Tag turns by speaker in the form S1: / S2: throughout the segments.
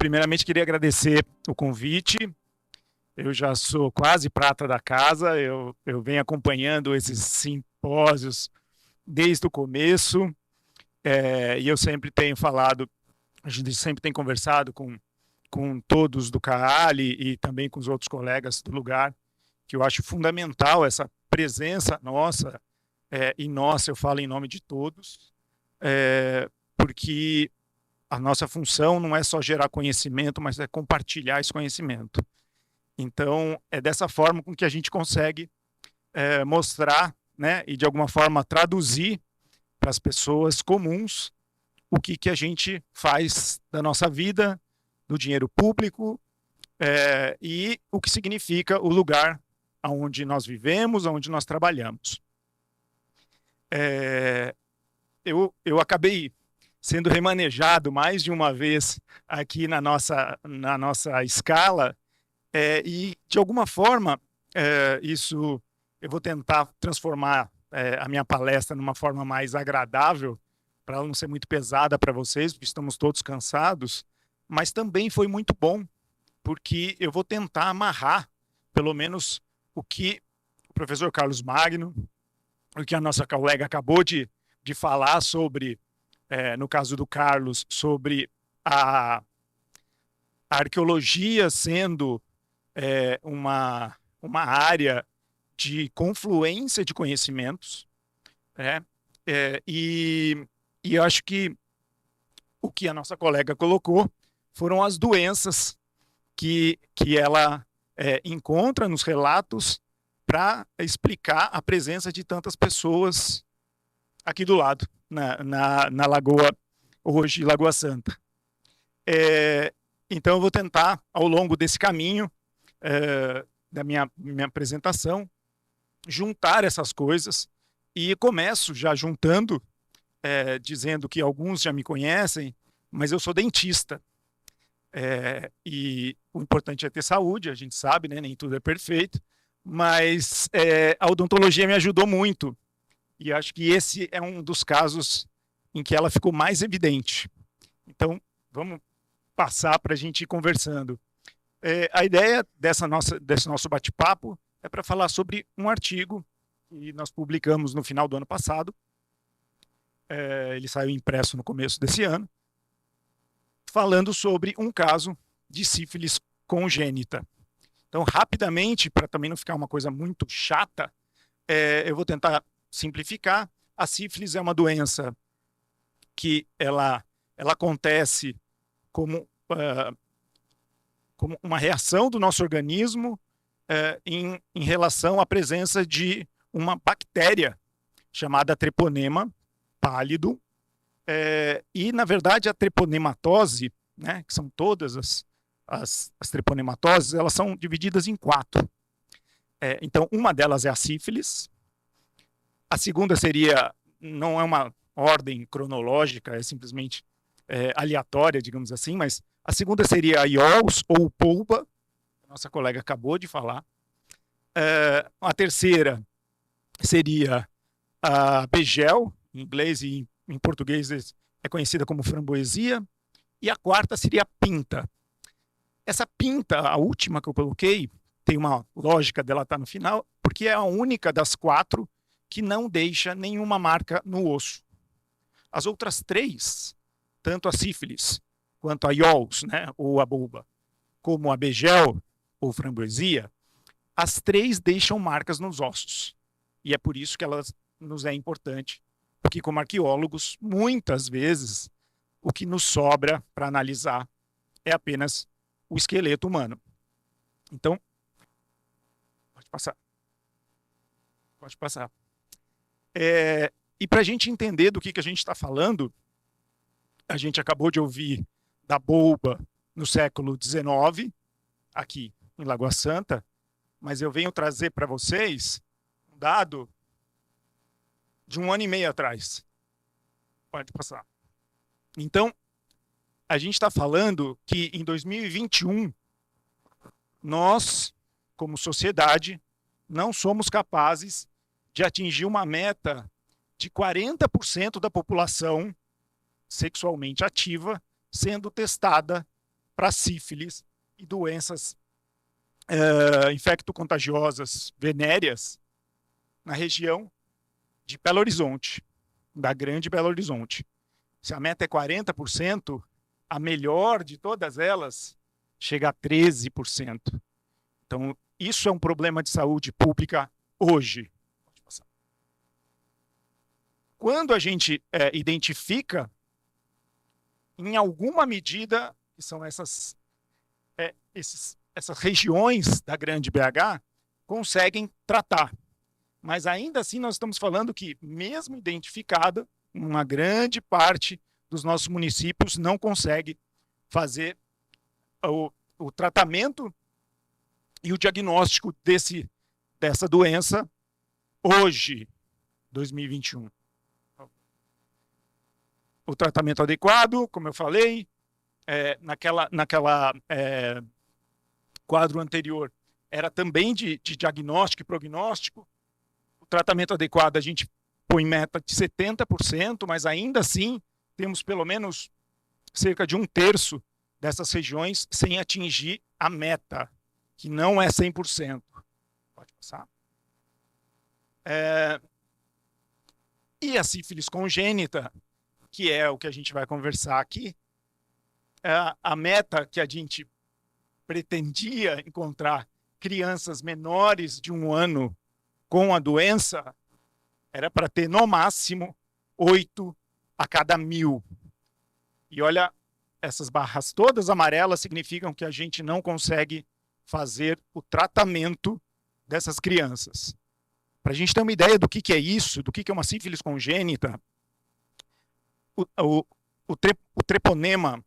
S1: primeiramente queria agradecer o convite. Eu já sou quase prata da casa, eu venho acompanhando esses simpósios desde o começo, e eu sempre tenho falado, a gente sempre tem conversado com todos do CAALI e também com os outros colegas do lugar, que eu acho fundamental essa presença nossa, e nossa, eu falo em nome de todos, porque a nossa função não é só gerar conhecimento, mas é compartilhar esse conhecimento. Então, é dessa forma com que a gente consegue mostrar, né, e de alguma forma traduzir para as pessoas comuns o que a gente faz da nossa vida, do dinheiro público, e o que significa o lugar onde nós vivemos, onde nós trabalhamos. Eu acabei sendo remanejado mais de uma vez aqui na nossa escala, e de alguma forma isso eu vou tentar transformar a minha palestra numa forma mais agradável, para ela não ser muito pesada para vocês, porque estamos todos cansados, mas também foi muito bom, porque eu vou tentar amarrar, pelo menos, o que o professor Carlos Magno, o que a nossa colega acabou de falar sobre, no caso do Carlos, sobre a arqueologia sendo uma área de confluência de conhecimentos, e eu acho que o que a nossa colega colocou foram as doenças que ela encontra nos relatos para explicar a presença de tantas pessoas aqui do lado, na Lagoa, hoje Lagoa Santa. Então eu vou tentar, ao longo desse caminho da minha apresentação, juntar essas coisas, e começo já juntando, dizendo que alguns já me conhecem, mas eu sou dentista, e o importante é ter saúde, a gente sabe, né? Nem tudo é perfeito, mas a odontologia me ajudou muito, e acho que esse é um dos casos em que ela ficou mais evidente. Então, vamos passar para a gente ir conversando. A ideia desse nosso bate-papo é para falar sobre um artigo que nós publicamos no final do ano passado. Ele saiu impresso no começo desse ano, falando sobre um caso de sífilis congênita. Então, rapidamente, para também não ficar uma coisa muito chata, eu vou tentar simplificar. A sífilis é uma doença que ela acontece como uma reação do nosso organismo em relação à presença de uma bactéria chamada Treponema pálido, e, na verdade, a treponematose, né, que são todas as treponematoses, elas são divididas em 4. Então, uma delas é a sífilis, a segunda não é uma ordem cronológica, é simplesmente aleatória, digamos assim, mas a segunda seria a IOLS, ou polpa, a nossa colega acabou de falar. A terceira seria a Begel, em inglês, e em português é conhecida como framboesia, e a quarta seria a pinta. Essa pinta, a última que eu coloquei, tem uma lógica dela estar no final, porque é a única das 4 que não deixa nenhuma marca no osso. As outras 3, tanto a sífilis, quanto a IOLS, né, ou a bulba, como a Begel, ou framboesia, as 3 deixam marcas nos ossos. E é por isso que elas nos é importante, porque como arqueólogos, muitas vezes, o que nos sobra para analisar é apenas o esqueleto humano. Então, pode passar. Pode passar. E para a gente entender do que a gente está falando, a gente acabou de ouvir da bulba no século XIX, aqui em Lagoa Santa, mas eu venho trazer para vocês um dado de 1 ano e meio atrás. Pode passar. Então, a gente está falando que em 2021, nós, como sociedade, não somos capazes de atingir uma meta de 40% da população sexualmente ativa sendo testada para sífilis e doenças infecto-contagiosas venéreas na região de Belo Horizonte, da Grande Belo Horizonte. Se a meta é 40%, a melhor de todas elas chega a 13%. Então, isso é um problema de saúde pública hoje. Quando a gente identifica, em alguma medida, que são essas regiões da Grande BH, conseguem tratar. Mas ainda assim nós estamos falando que, mesmo identificada, uma grande parte dos nossos municípios não consegue fazer o tratamento e o diagnóstico dessa doença hoje, 2021. O tratamento adequado, como eu falei, naquela quadro anterior, era também de diagnóstico e prognóstico. O tratamento adequado, a gente põe meta de 70%, mas ainda assim temos pelo menos cerca de 1/3 dessas regiões sem atingir a meta, que não é 100%. Pode passar. E a sífilis congênita, que é o que a gente vai conversar aqui, a meta que a gente pretendia encontrar crianças menores de 1 ano com a doença era para ter, no máximo, 8 a cada 1.000. E olha, essas barras todas amarelas significam que a gente não consegue fazer o tratamento dessas crianças. Para a gente ter uma ideia do que é isso, do que é uma sífilis congênita, o treponema,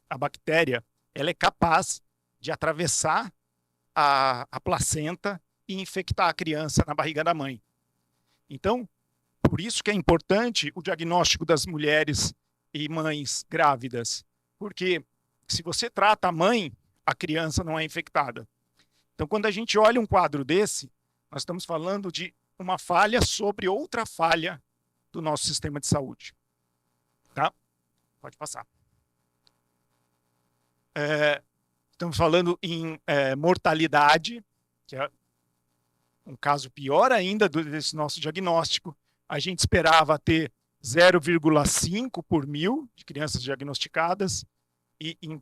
S1: a bactéria, ela é capaz de atravessar a placenta e infectar a criança na barriga da mãe. Então, por isso que é importante o diagnóstico das mulheres e mães grávidas, porque se você trata a mãe, a criança não é infectada. Então, quando a gente olha um quadro desse, nós estamos falando de uma falha sobre outra falha do nosso sistema de saúde. Tá? Pode passar. Estamos falando em mortalidade, que é um caso pior ainda desse nosso diagnóstico. A gente esperava ter 0,5 por 1.000 de crianças diagnosticadas e em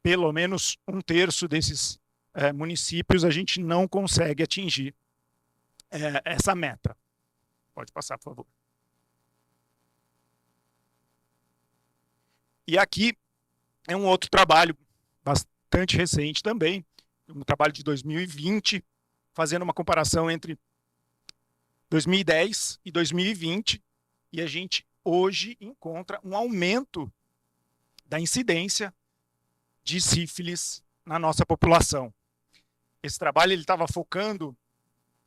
S1: pelo menos 1/3 desses municípios a gente não consegue atingir essa meta. Pode passar, por favor. E aqui é um outro trabalho bastante recente também, um trabalho de 2020, fazendo uma comparação entre 2010 e 2020, e a gente hoje encontra um aumento da incidência de sífilis na nossa população. Esse trabalho estava focando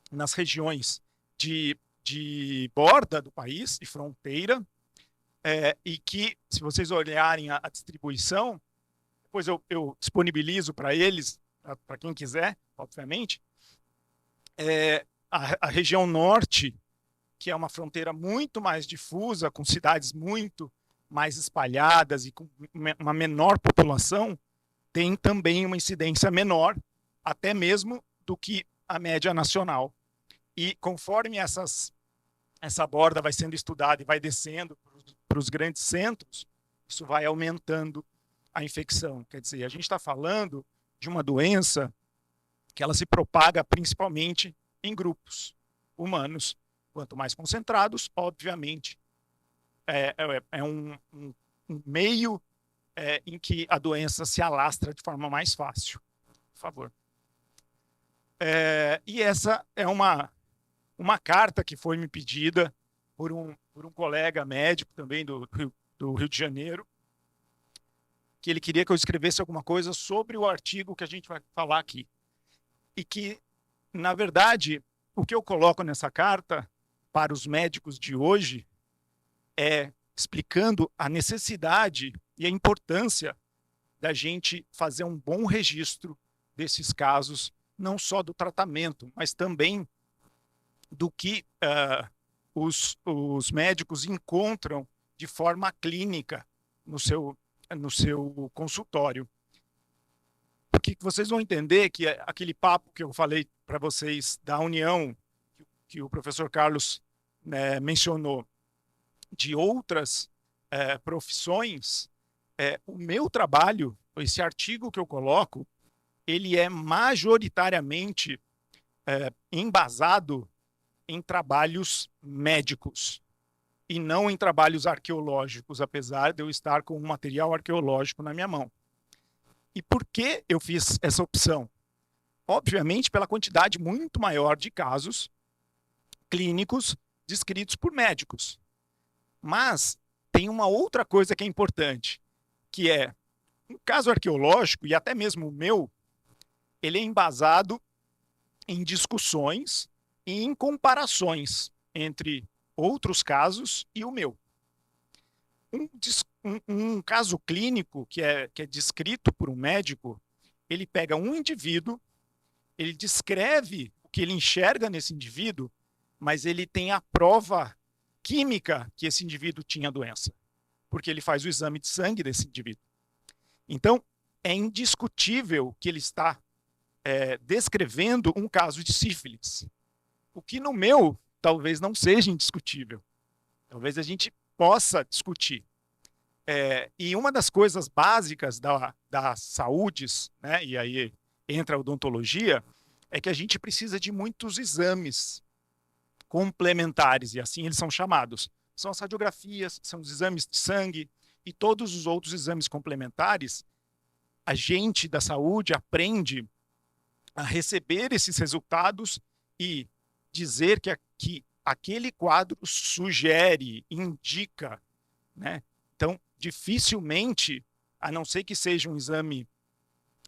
S1: nas regiões de borda do país, de fronteira, e que, se vocês olharem a distribuição, depois eu disponibilizo para eles, para quem quiser, obviamente, a região norte, que é uma fronteira muito mais difusa, com cidades muito mais espalhadas e com uma menor população, tem também uma incidência menor, até mesmo do que a média nacional. E conforme essa borda vai sendo estudada e vai descendo para os grandes centros, isso vai aumentando a infecção. Quer dizer, a gente está falando de uma doença que ela se propaga principalmente em grupos humanos. Quanto mais concentrados, obviamente, é um meio em que a doença se alastra de forma mais fácil. Por favor. E essa é uma carta que foi me pedida por um colega médico também do Rio de Janeiro, que ele queria que eu escrevesse alguma coisa sobre o artigo que a gente vai falar aqui. E que, na verdade, o que eu coloco nessa carta para os médicos de hoje é explicando a necessidade e a importância da gente fazer um bom registro desses casos, não só do tratamento, mas também do que os médicos encontram de forma clínica no seu consultório. porque vocês vão entender que aquele papo que eu falei para vocês da união que o professor Carlos, né, mencionou, de outras profissões, o meu trabalho, esse artigo que eu coloco, ele é majoritariamente embasado em trabalhos médicos e não em trabalhos arqueológicos, apesar de eu estar com um material arqueológico na minha mão. E por que eu fiz essa opção? Obviamente, pela quantidade muito maior de casos clínicos descritos por médicos. Mas tem uma outra coisa que é importante, que é um caso arqueológico, e até mesmo o meu, ele é embasado em discussões e em comparações entre outros casos e o meu. Um caso clínico que é descrito por um médico, ele pega um indivíduo, ele descreve o que ele enxerga nesse indivíduo, mas ele tem a prova química que esse indivíduo tinha a doença, porque ele faz o exame de sangue desse indivíduo. Então, é indiscutível que ele está descrevendo um caso de sífilis, o que no meu talvez não seja indiscutível. Talvez a gente possa discutir. E uma das coisas básicas das saúdes, né, e aí entra a odontologia, é que a gente precisa de muitos exames complementares, e assim eles são chamados. São as radiografias, são os exames de sangue e todos os outros exames complementares. A gente da saúde aprende a receber esses resultados e dizer que aquele quadro sugere, indica, né? Então, dificilmente, a não ser que seja um exame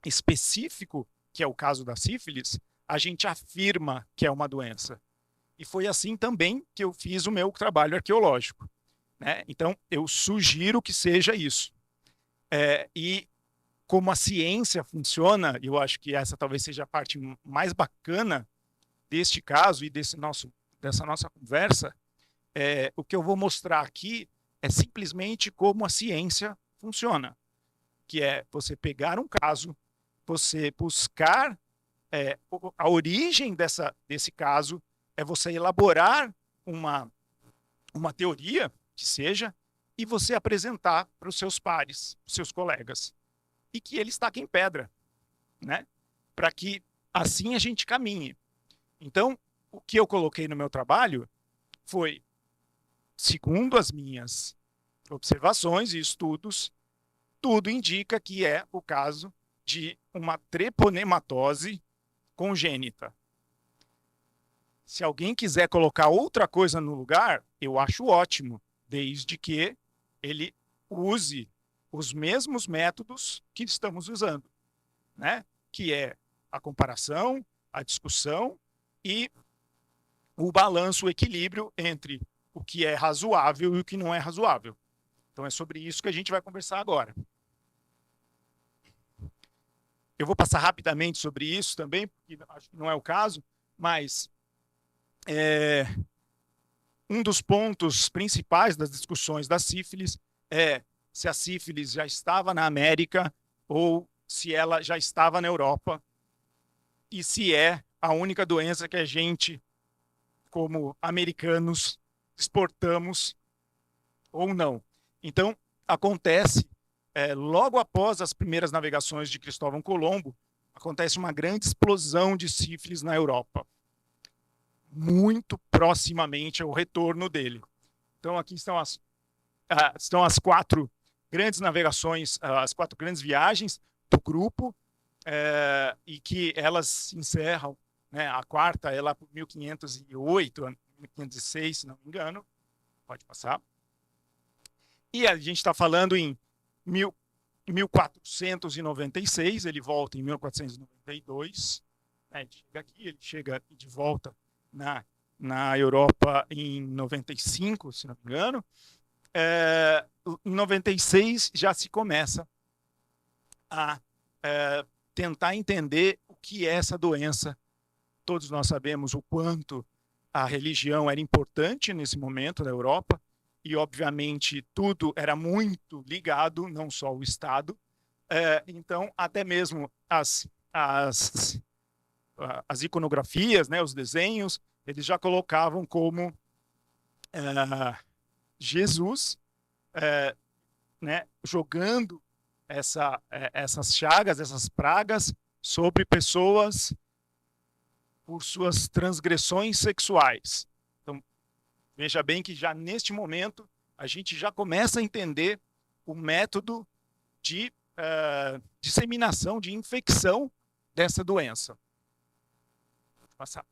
S1: específico, que é o caso da sífilis, a gente afirma que é uma doença. E foi assim também que eu fiz o meu trabalho arqueológico, né? Então, eu sugiro que seja isso. E como a ciência funciona, eu acho que essa talvez seja a parte mais bacana deste caso e dessa nossa conversa, o que eu vou mostrar aqui é simplesmente como a ciência funciona, que é você pegar um caso, você buscar a origem desse caso, é você elaborar uma teoria, que seja, e você apresentar para os seus pares, os seus colegas, e que eles taquem pedra, né? Para que assim a gente caminhe. Então, o que eu coloquei no meu trabalho foi, segundo as minhas observações e estudos, tudo indica que é o caso de uma treponematose congênita. Se alguém quiser colocar outra coisa no lugar, eu acho ótimo, desde que ele use os mesmos métodos que estamos usando, né? Que é a comparação, a discussão e o balanço, o equilíbrio entre o que é razoável e o que não é razoável. Então é sobre isso que a gente vai conversar agora. Eu vou passar rapidamente sobre isso também, porque acho que não é o caso, mas um dos pontos principais das discussões da sífilis é se a sífilis já estava na América ou se ela já estava na Europa e se é a única doença que a gente, como americanos, exportamos ou não. Então, acontece, logo após as primeiras navegações de Cristóvão Colombo, acontece uma grande explosão de sífilis na Europa, muito proximamente ao retorno dele. Então, aqui estão as 4 grandes navegações, as 4 grandes viagens do grupo, e que elas se encerram, né? A quarta é lá por 1508, 1506, se não me engano. Pode passar. E a gente está falando em 1496, ele volta em 1492. Ele chega aqui, ele chega de volta na Europa em 95, se não me engano. Em 96 já se começa a tentar entender o que é essa doença. Todos nós sabemos o quanto a religião era importante nesse momento na Europa, e obviamente tudo era muito ligado, não só o Estado. Então, até mesmo as iconografias, né, os desenhos, eles já colocavam como Jesus, né, jogando essas chagas, essas pragas sobre pessoas por suas transgressões sexuais. Então, veja bem que já neste momento a gente já começa a entender o método de disseminação, de infecção dessa doença. Vou passar.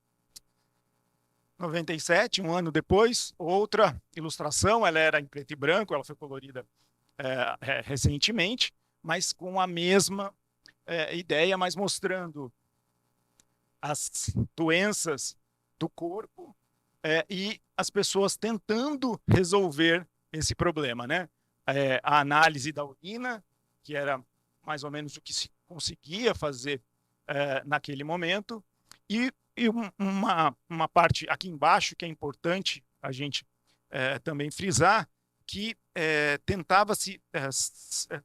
S1: 97, um ano depois, outra ilustração, ela era em preto e branco, ela foi colorida recentemente, mas com a mesma ideia, mas mostrando as doenças do corpo e as pessoas tentando resolver esse problema, né? A análise da urina, que era mais ou menos o que se conseguia fazer naquele momento, e uma parte aqui embaixo que é importante a gente também frisar, que tentava-se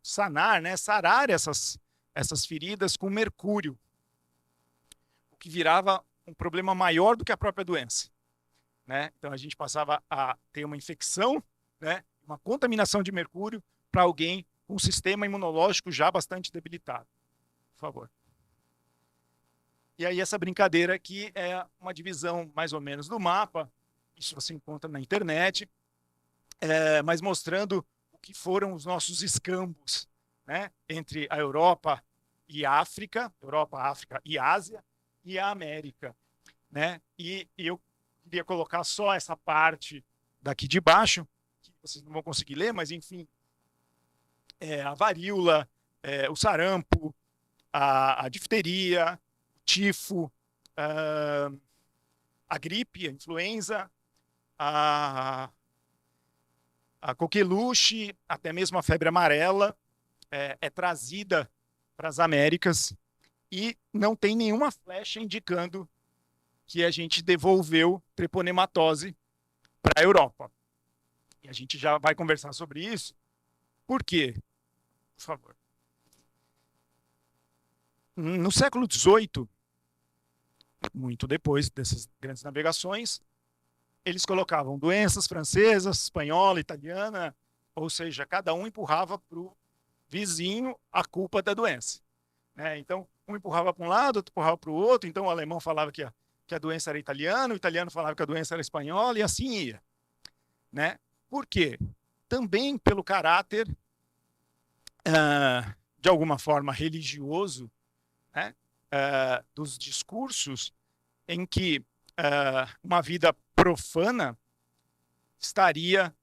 S1: sanar, né, sarar essas feridas com mercúrio, o que virava um problema maior do que a própria doença, né? Então a gente passava a ter uma infecção, né, uma contaminação de mercúrio para alguém com um sistema imunológico já bastante debilitado. Por favor. E aí essa brincadeira aqui é uma divisão mais ou menos do mapa, isso você encontra na internet, mas mostrando o que foram os nossos escambos, né, entre a Europa e a África, África e Ásia, e a América, né? E eu queria colocar só essa parte daqui de baixo, que vocês não vão conseguir ler, mas enfim, a varíola, o sarampo, a difteria, o tifo, a gripe, a influenza, a coqueluche, até mesmo a febre amarela, é trazida para as Américas e não tem nenhuma flecha indicando que a gente devolveu treponematose para a Europa. E a gente já vai conversar sobre isso. Por quê? Por favor. No século XVIII, muito depois dessas grandes navegações, eles colocavam doenças francesas, espanhola, italiana, ou seja, cada um empurrava para o vizinho a culpa da doença, né? Então, um empurrava para um lado, outro empurrava para o outro, então o alemão falava que a doença era italiana, o italiano falava que a doença era espanhola, e assim ia, né? Por quê? Também pelo caráter, de alguma forma, religioso, né, dos discursos em que uma vida profana estaria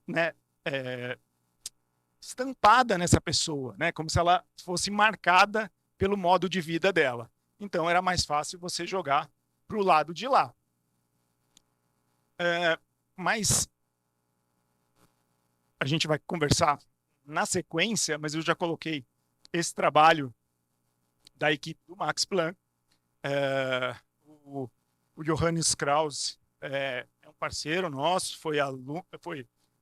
S1: né, estampada nessa pessoa, né, como se ela fosse marcada pelo modo de vida dela. Então era mais fácil você jogar para o lado de lá. Mas a gente vai conversar na sequência, mas eu já coloquei esse trabalho da equipe do Max Planck. O Johannes Krause é um parceiro nosso, foi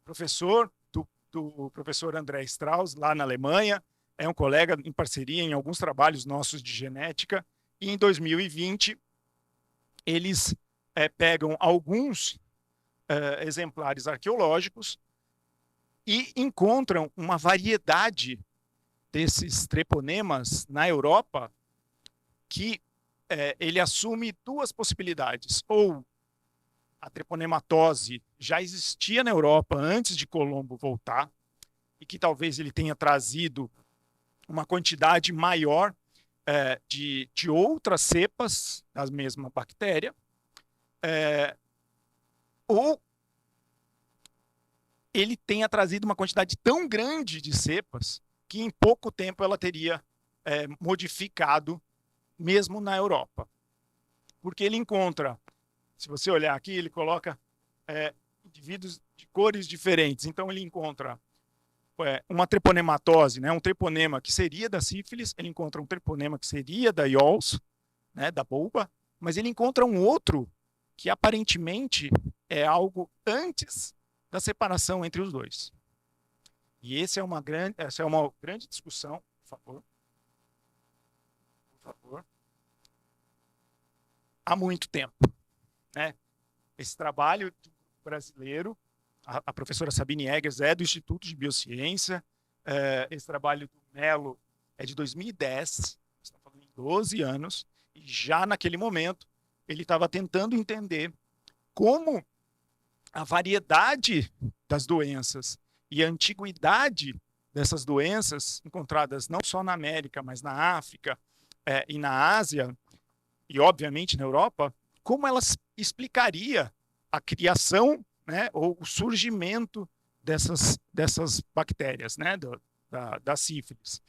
S1: professor do professor André Strauss, lá na Alemanha, é um colega em parceria em alguns trabalhos nossos de genética, e em 2020 eles pegam alguns exemplares arqueológicos e encontram uma variedade desses treponemas na Europa que ele assume duas possibilidades. Ou a treponematose já existia na Europa antes de Colombo voltar e que talvez ele tenha trazido uma quantidade maior de outras cepas da mesma bactéria, ou ele tenha trazido uma quantidade tão grande de cepas que em pouco tempo ela teria modificado mesmo na Europa. Porque ele encontra, se você olhar aqui, ele coloca indivíduos de cores diferentes. Então ele encontra uma treponematose, né, um treponema que seria da sífilis, ele encontra um treponema que seria da IOLS, né, da bolba, mas ele encontra um outro que aparentemente é algo antes da separação entre os dois. E essa é uma grande discussão, por favor. favor, há muito tempo, né? Esse trabalho brasileiro, a professora Sabine Eggers é do Instituto de Biociência, esse trabalho do Mello é de 2010, estamos falando em 12 anos, e já naquele momento ele estava tentando entender como a variedade das doenças e a antiguidade dessas doenças encontradas não só na América, mas na África e na Ásia, e obviamente na Europa, como elas explicaria a criação, né, ou o surgimento dessas bactérias, né, da sífilis.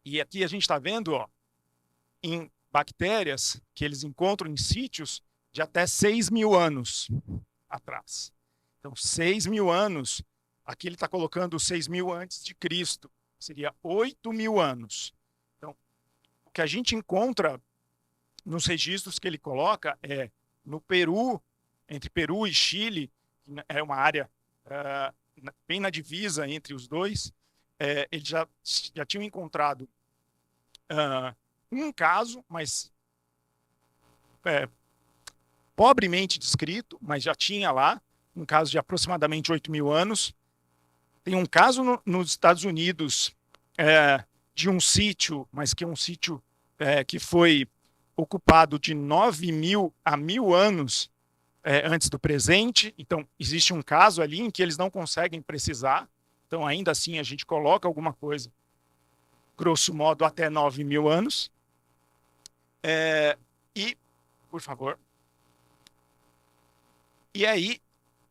S1: E aqui a gente está vendo, ó, em bactérias que eles encontram em sítios de até 6.000 anos atrás. Então, 6.000 anos, aqui ele está colocando 6.000 antes de Cristo, seria 8.000 anos. Então, o que a gente encontra nos registros que ele coloca é no Peru, entre Peru e Chile, que é uma área bem na divisa entre os dois, eles já tinham encontrado um caso, mas pobremente descrito, mas já tinha lá, um caso de aproximadamente 8.000 anos. Tem um caso nos Estados Unidos de um sítio, mas que é um sítio que foi ocupado de 9.000 a 1.000 anos antes do presente. Então, existe um caso ali em que eles não conseguem precisar. Então, ainda assim, a gente coloca alguma coisa, grosso modo, até 9.000 anos. E, por favor. E aí,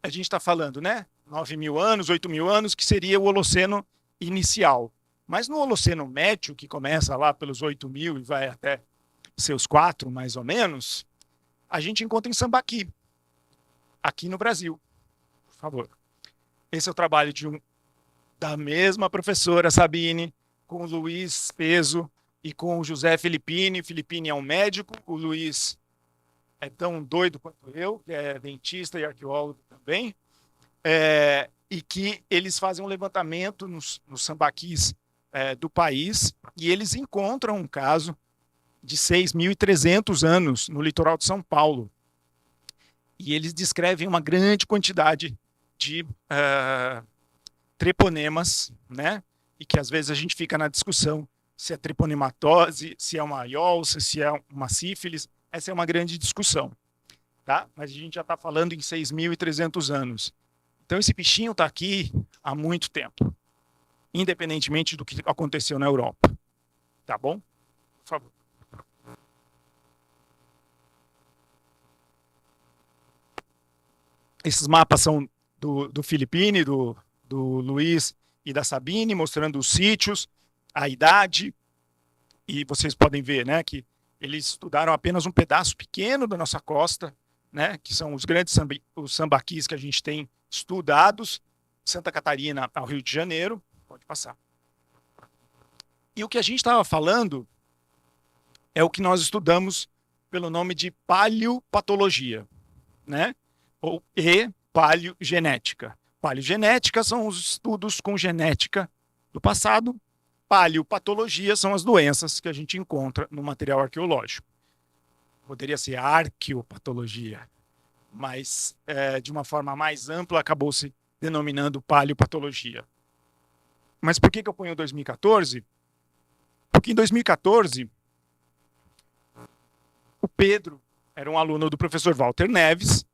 S1: a gente está falando, né? 9.000 anos, 8.000 anos, que seria o Holoceno inicial. Mas no Holoceno médio, que começa lá pelos 8.000 e vai até seus 4, mais ou menos, a gente encontra em Sambaqui, aqui no Brasil. Por favor. Esse é o trabalho da mesma professora Sabine, com o Luiz Peso e com o José Filippini. O Filippini é um médico, o Luiz é tão doido quanto eu, que é dentista e arqueólogo também, e que eles fazem um levantamento nos sambaquis do país, e eles encontram um caso de 6.300 anos no litoral de São Paulo. E eles descrevem uma grande quantidade de treponemas, né? E que às vezes a gente fica na discussão se é treponematose, se é uma IOLS, se é uma sífilis. Essa é uma grande discussão, tá? Mas a gente já está falando em 6.300 anos. Então esse bichinho está aqui há muito tempo, independentemente do que aconteceu na Europa. Tá bom? Por favor. Esses mapas são do Filippini, do Luiz e da Sabine, mostrando os sítios, a idade, e vocês podem ver, né, que eles estudaram apenas um pedaço pequeno da nossa costa, né, que são os grandes os sambaquis que a gente tem estudados, Santa Catarina ao Rio de Janeiro. Pode passar. E o que a gente estava falando é o que nós estudamos pelo nome de paleopatologia, né? Ou paleogenética. Paleogenética são os estudos com genética do passado. Paleopatologia são as doenças que a gente encontra no material arqueológico. Poderia ser arqueopatologia, mas de uma forma mais ampla acabou se denominando paleopatologia. Mas por que eu ponho 2014? Porque em 2014, o Pedro era um aluno do professor Walter Neves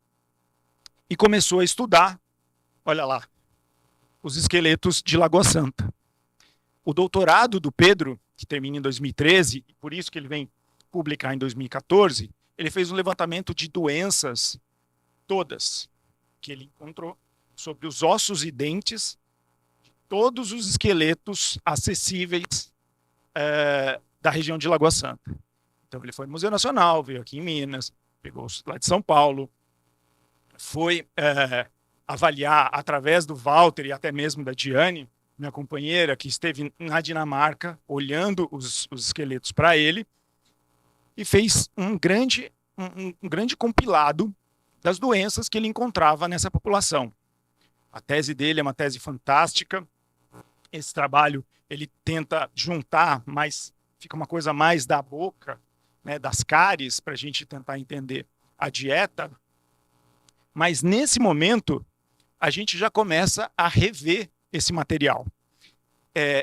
S1: e começou a estudar, olha lá, os esqueletos de Lagoa Santa. O doutorado do Pedro, que termina em 2013, e por isso que ele vem publicar em 2014, ele fez um levantamento de doenças todas que ele encontrou sobre os ossos e dentes de todos os esqueletos acessíveis da região de Lagoa Santa. Então ele foi no Museu Nacional, veio aqui em Minas, pegou lá de São Paulo, foi avaliar através do Walter e até mesmo da Diane, minha companheira, que esteve na Dinamarca olhando os esqueletos para ele, e fez um grande compilado das doenças que ele encontrava nessa população. A tese dele é uma tese fantástica. Esse trabalho ele tenta juntar mais fica uma coisa mais da boca, né, das cáries, para a gente tentar entender a dieta. Mas nesse momento, a gente já começa a rever esse material.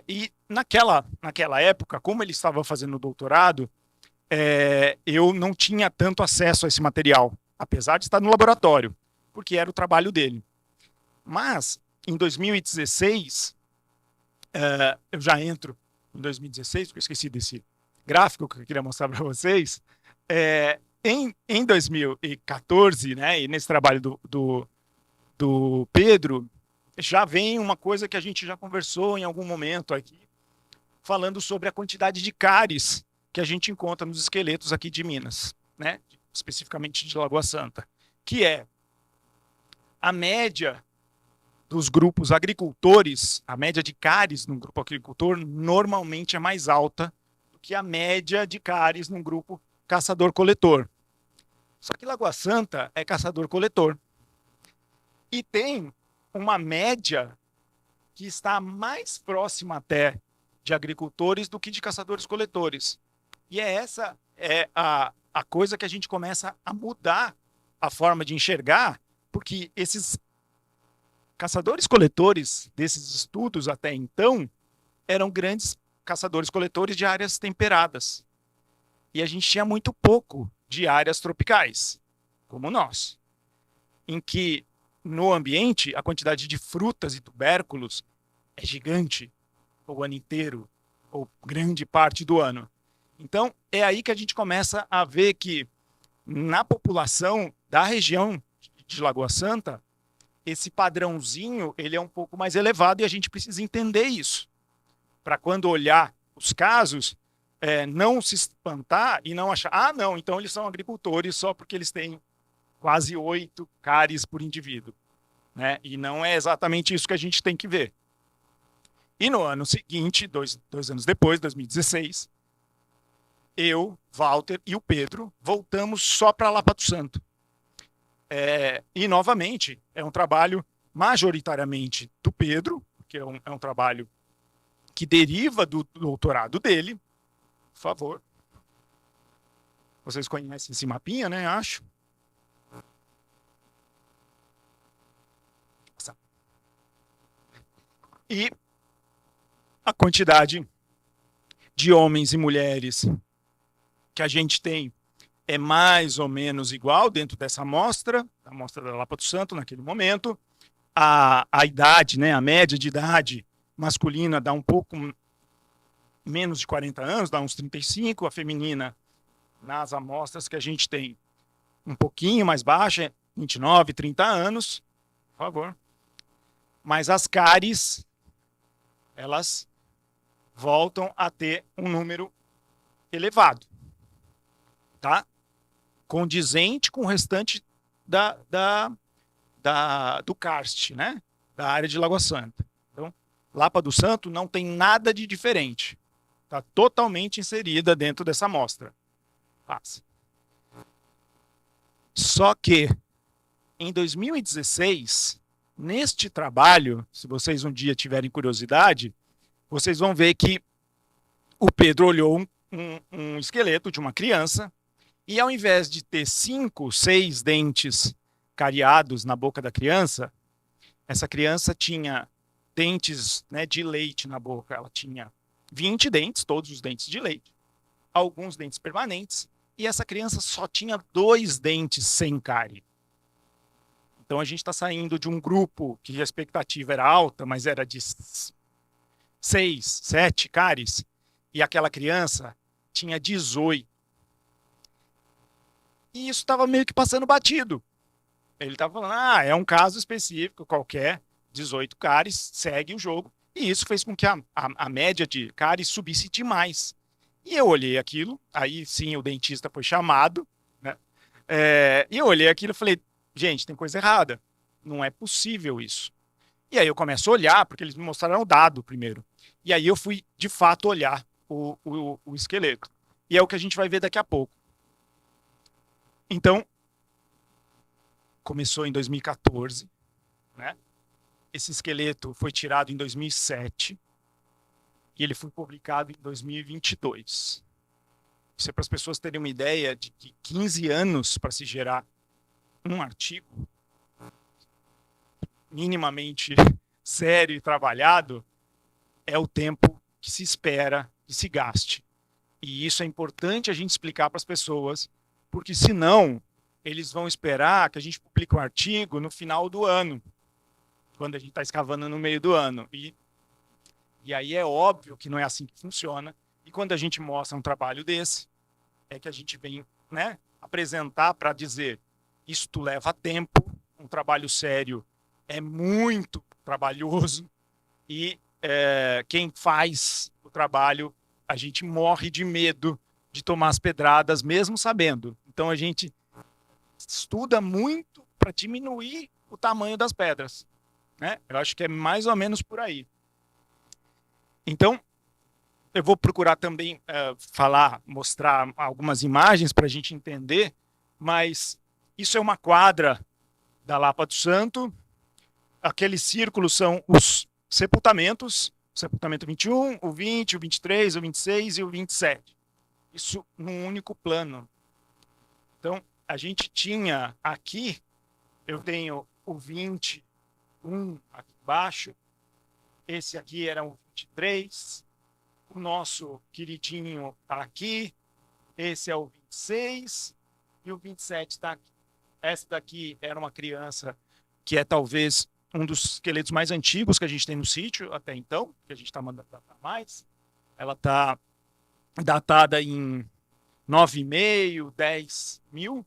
S1: E naquela época, como ele estava fazendo o doutorado, eu não tinha tanto acesso a esse material, apesar de estar no laboratório, porque era o trabalho dele. Mas, em 2016, eu já entro em 2016, porque eu esqueci desse gráfico que eu queria mostrar para vocês. Em 2014, né, e nesse trabalho do Pedro, já vem uma coisa que a gente já conversou em algum momento aqui, falando sobre a quantidade de cáries que a gente encontra nos esqueletos aqui de Minas, né, especificamente de Lagoa Santa, que é a média dos grupos agricultores, a média de cáries num grupo agricultor normalmente é mais alta do que a média de cáries num grupo caçador-coletor. Só que Lagoa Santa é caçador-coletor. E tem uma média que está mais próxima até de agricultores do que de caçadores-coletores. E essa a coisa que a gente começa a mudar a forma de enxergar, porque esses caçadores-coletores desses estudos até então eram grandes caçadores-coletores de áreas temperadas. E a gente tinha muito pouco de áreas tropicais, como nós, em que no ambiente a quantidade de frutas e tubérculos é gigante o ano inteiro, ou grande parte do ano. Então, é aí que a gente começa a ver que na população da região de Lagoa Santa, esse padrãozinho ele é um pouco mais elevado e a gente precisa entender isso. Para quando olhar os casos, não se espantar e não achar, ah, não, então eles são agricultores só porque eles têm quase 8 cáries por indivíduo. Né? E não é exatamente isso que a gente tem que ver. E no ano seguinte, dois anos depois, 2016, eu, Walter e o Pedro voltamos só para Lapa do Santo. E, novamente, é um trabalho majoritariamente do Pedro, que é um trabalho que deriva do doutorado dele. Por favor. Vocês conhecem esse mapinha, né? Acho. E a quantidade de homens e mulheres que a gente tem é mais ou menos igual dentro dessa amostra, a amostra da Lapa do Santo naquele momento. A idade, né, a média de idade masculina dá um pouco menos de 40 anos, dá uns 35, a feminina, nas amostras que a gente tem, um pouquinho mais baixa, 29, 30 anos, por favor. Mas as cáries, elas voltam a ter um número elevado, tá? Condizente com o restante do karst, né? Da área de Lagoa Santa. Então, Lapa do Santo não tem nada de diferente. Está totalmente inserida dentro dessa amostra. Passa. Só que, em 2016, neste trabalho, se vocês um dia tiverem curiosidade, vocês vão ver que o Pedro olhou um esqueleto de uma criança e, ao invés de ter 5, 6 dentes cariados na boca da criança, essa criança tinha dentes, né, de leite na boca. Ela tinha 20 dentes, todos os dentes de leite, alguns dentes permanentes, e essa criança só tinha 2 dentes sem cárie. Então a gente está saindo de um grupo que a expectativa era alta, mas era de 6, 7 cáries, e aquela criança tinha 18. E isso estava meio que passando batido. Ele estava falando, é um caso específico, qualquer, 18 cáries, segue o jogo. E isso fez com que a média de cáries subisse demais. E eu olhei aquilo, aí sim o dentista foi chamado, né? E eu olhei aquilo e falei, gente, tem coisa errada. Não é possível isso. E aí eu começo a olhar, porque eles me mostraram o dado primeiro. E aí eu fui, de fato, olhar o esqueleto. E é o que a gente vai ver daqui a pouco. Então, começou em 2014, né? Esse esqueleto foi tirado em 2007. e ele foi publicado em 2022. Isso é para as pessoas terem uma ideia de que 15 anos para se gerar um artigo minimamente sério e trabalhado é o tempo que se espera que se gaste. E isso é importante a gente explicar para as pessoas, porque senão eles vão esperar que a gente publique um artigo no final do ano, quando a gente está escavando no meio do ano. E aí é óbvio que não é assim que funciona. E quando a gente mostra um trabalho desse, é que a gente vem, né, apresentar para dizer isto leva tempo, um trabalho sério é muito trabalhoso e quem faz o trabalho, a gente morre de medo de tomar as pedradas, mesmo sabendo. Então a gente estuda muito para diminuir o tamanho das pedras, né? Eu acho que é mais ou menos por aí. Então, eu vou procurar também mostrar algumas imagens para a gente entender, mas isso é uma quadra da Lapa do Santo. Aqueles círculos são os sepultamentos, o sepultamento 21, o 20, o 23, o 26 e o 27. Isso num único plano. Então, a gente tinha aqui, eu tenho o 21 aqui embaixo, esse aqui era o 23, o nosso queridinho está aqui, esse é o 26 e o 27 está aqui. Essa daqui era uma criança que é talvez um dos esqueletos mais antigos que a gente tem no sítio até então, que a gente está mandando datar mais. Ela está datada em 9,5, 10 mil.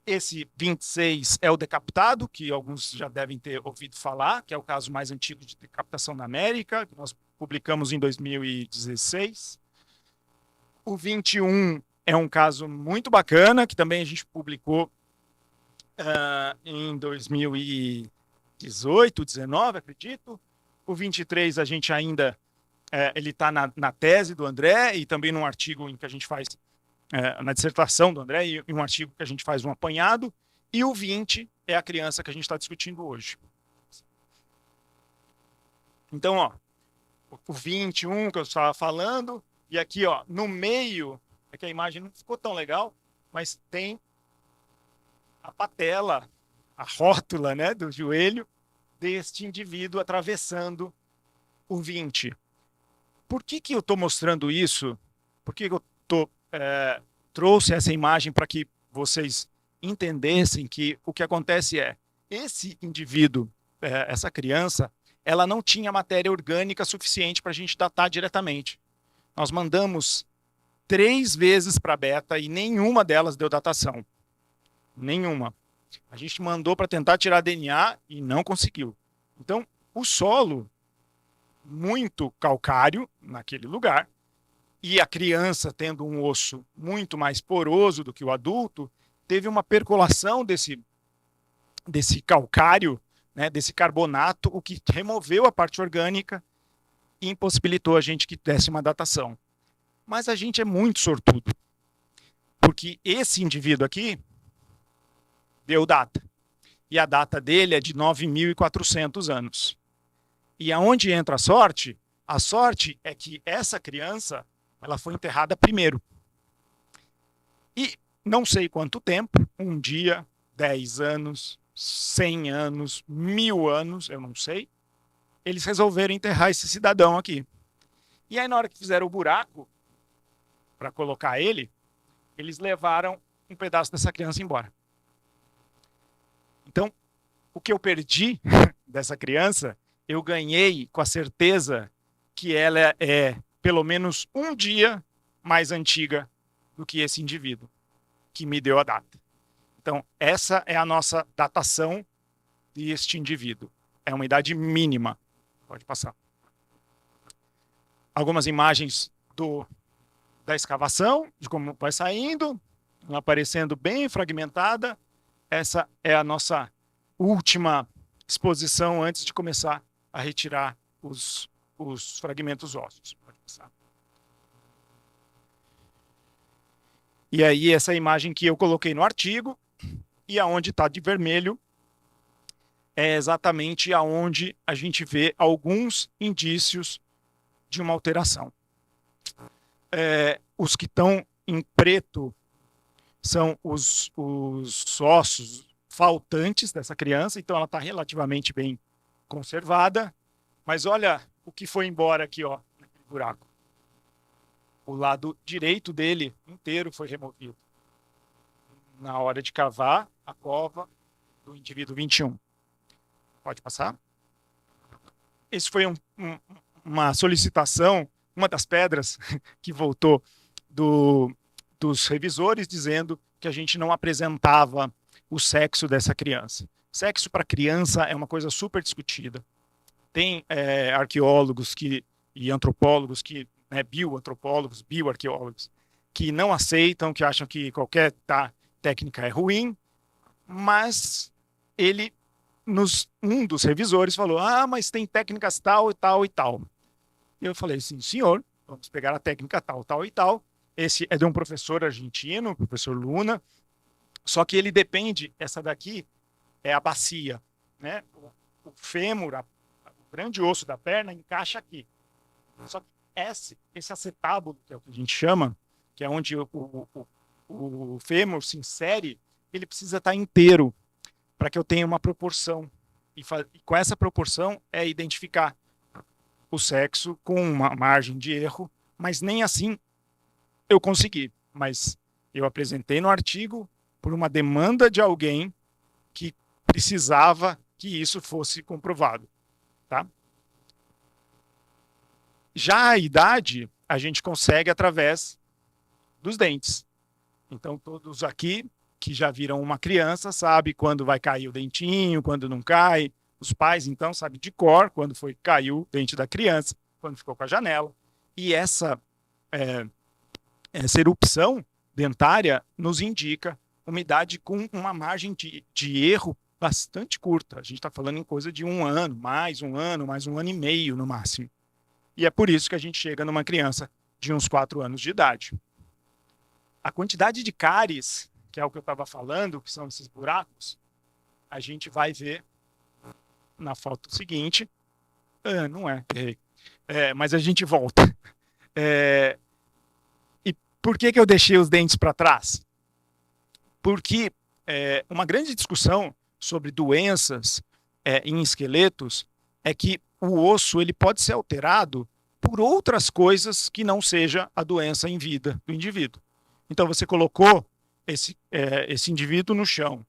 S1: Esse 26 é o decapitado, que alguns já devem ter ouvido falar, que é o caso mais antigo de decapitação na América, que nós publicamos em 2016. O 21 é um caso muito bacana, que também a gente publicou em 2018, 19, acredito. O 23 a gente ainda ele está na tese do André e também num artigo em que a gente faz na dissertação do André e um artigo que a gente faz um apanhado. E o 20 é a criança que a gente está discutindo hoje. Então, ó, o 21 que eu estava falando, e aqui, ó, no meio, é que a imagem não ficou tão legal, mas tem a patela, a rótula, né, do joelho deste indivíduo atravessando o 20. Por que eu estou mostrando isso? Por que eu trouxe essa imagem para que vocês entendessem que o que acontece é esse indivíduo, essa criança, ela não tinha matéria orgânica suficiente para a gente datar diretamente. Nós mandamos 3 vezes para a beta e nenhuma delas deu datação. Nenhuma. A gente mandou para tentar tirar DNA e não conseguiu. Então, o solo, muito calcário naquele lugar, e a criança tendo um osso muito mais poroso do que o adulto, teve uma percolação desse calcário, né, desse carbonato, o que removeu a parte orgânica e impossibilitou a gente que desse uma datação. Mas a gente é muito sortudo, porque esse indivíduo aqui deu data. E a data dele é de 9.400 anos. E aonde entra a sorte? A sorte é que essa criança ela foi enterrada primeiro. E não sei quanto tempo, um dia, 10 anos, 100 anos, 1000 anos, eu não sei, eles resolveram enterrar esse cidadão aqui. E aí, na hora que fizeram o buraco para colocar ele, eles levaram um pedaço dessa criança embora. Então, o que eu perdi dessa criança, eu ganhei com a certeza que ela é pelo menos um dia mais antiga do que esse indivíduo que me deu a data. Então, essa é a nossa datação deste indivíduo. É uma idade mínima. Pode passar. Algumas imagens da escavação, de como vai saindo, aparecendo bem fragmentada. Essa é a nossa última exposição antes de começar a retirar os fragmentos ósseos. Pode passar. E aí, essa imagem que eu coloquei no artigo, e aonde está de vermelho, é exatamente aonde a gente vê alguns indícios de uma alteração. Os que estão em preto são os ossos faltantes dessa criança, então ela está relativamente bem conservada, mas olha o que foi embora aqui, ó, naquele buraco. O lado direito dele inteiro foi removido na hora de cavar a cova do indivíduo 21. Pode passar? Esse foi uma solicitação, uma das pedras que voltou dos revisores, dizendo que a gente não apresentava o sexo dessa criança. Sexo para criança é uma coisa super discutida. Tem arqueólogos e antropólogos, bioantropólogos, bioarqueólogos, que não aceitam, que acham que qualquer técnica é ruim, mas um dos revisores falou, mas tem técnicas tal e tal e tal. E eu falei, sim, senhor, vamos pegar a técnica tal, tal e tal. Esse é de um professor argentino, professor Luna, só que ele depende, essa daqui é a bacia, né? O fêmur, o grande osso da perna, encaixa aqui. Só que esse acetábulo, que é o que a gente chama, que é onde o fêmur se insere, ele precisa estar inteiro para que eu tenha uma proporção. E com essa proporção é identificar o sexo com uma margem de erro, mas nem assim eu consegui. Mas eu apresentei no artigo por uma demanda de alguém que precisava que isso fosse comprovado. Tá? Já a idade, a gente consegue através dos dentes. Então, todos aqui que já viram uma criança sabem quando vai cair o dentinho, quando não cai. Os pais, então, sabem de cor quando caiu o dente da criança, quando ficou com a janela. E essa erupção dentária nos indica uma idade com uma margem de erro bastante curta. A gente está falando em coisa de um ano, mais um ano e meio no máximo. E é por isso que a gente chega numa criança de uns 4 anos de idade. A quantidade de cáries, que é o que eu estava falando, que são esses buracos, a gente vai ver na foto seguinte. Não é, errei. Mas a gente volta. E por que eu deixei os dentes para trás? Porque uma grande discussão sobre doenças em esqueletos é que o osso ele pode ser alterado por outras coisas que não seja a doença em vida do indivíduo. Então, você colocou esse indivíduo no chão,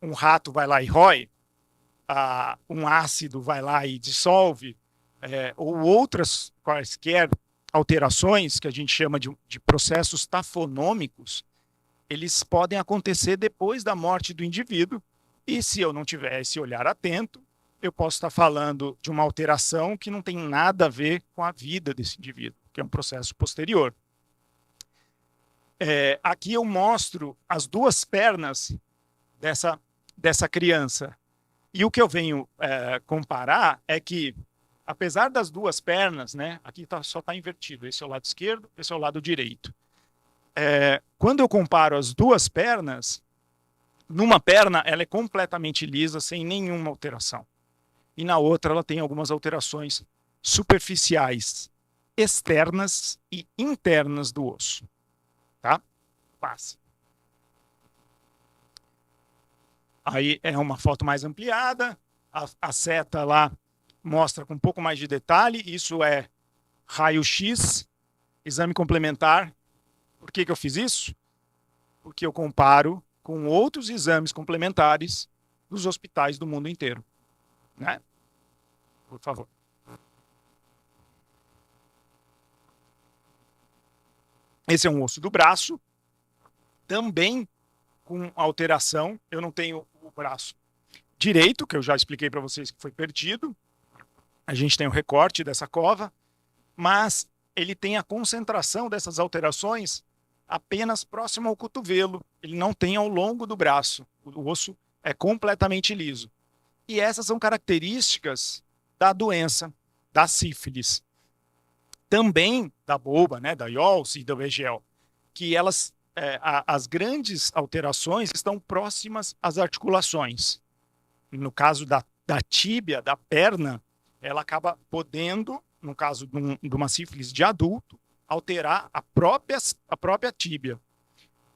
S1: um rato vai lá e rói, um ácido vai lá e dissolve, ou outras quaisquer alterações que a gente chama de processos tafonômicos, eles podem acontecer depois da morte do indivíduo, e se eu não tiver esse olhar atento, eu posso estar falando de uma alteração que não tem nada a ver com a vida desse indivíduo, que é um processo posterior. Aqui eu mostro as duas pernas dessa criança. E o que eu venho comparar é que, apesar das duas pernas, né, aqui só está invertido, esse é o lado esquerdo, esse é o lado direito. Quando eu comparo as duas pernas, numa perna ela é completamente lisa, sem nenhuma alteração. E na outra ela tem algumas alterações superficiais, externas e internas do osso. Tá? Passa. Aí é uma foto mais ampliada, a seta lá mostra com um pouco mais de detalhe, isso é raio-x, exame complementar. Por que eu fiz isso? Porque eu comparo com outros exames complementares dos hospitais do mundo inteiro. Né? Por favor. Esse é um osso do braço, também com alteração. Eu não tenho o braço direito, que eu já expliquei para vocês que foi perdido. A gente tem o recorte dessa cova, mas ele tem a concentração dessas alterações apenas próximo ao cotovelo. Ele não tem ao longo do braço. O osso é completamente liso. E essas são características da doença, da sífilis. Também da boba, né, da IOLS e da VGL, que as grandes alterações estão próximas às articulações. No caso da tíbia, da perna, ela acaba podendo, no caso de uma sífilis de adulto, alterar a própria tíbia.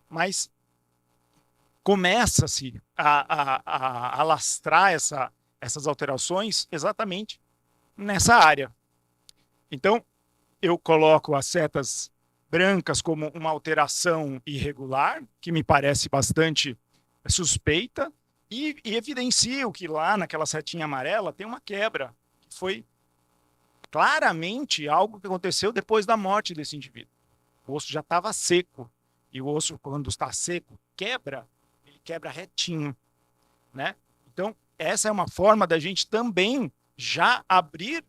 S1: Mas começa-se a alastrar essas alterações exatamente nessa área. Então, eu coloco as setas brancas como uma alteração irregular, que me parece bastante suspeita, e evidencio que lá naquela setinha amarela tem uma quebra, que foi claramente algo que aconteceu depois da morte desse indivíduo. O osso já estava seco, e o osso, quando está seco, ele quebra retinho, né? Então, essa é uma forma da gente também já abrir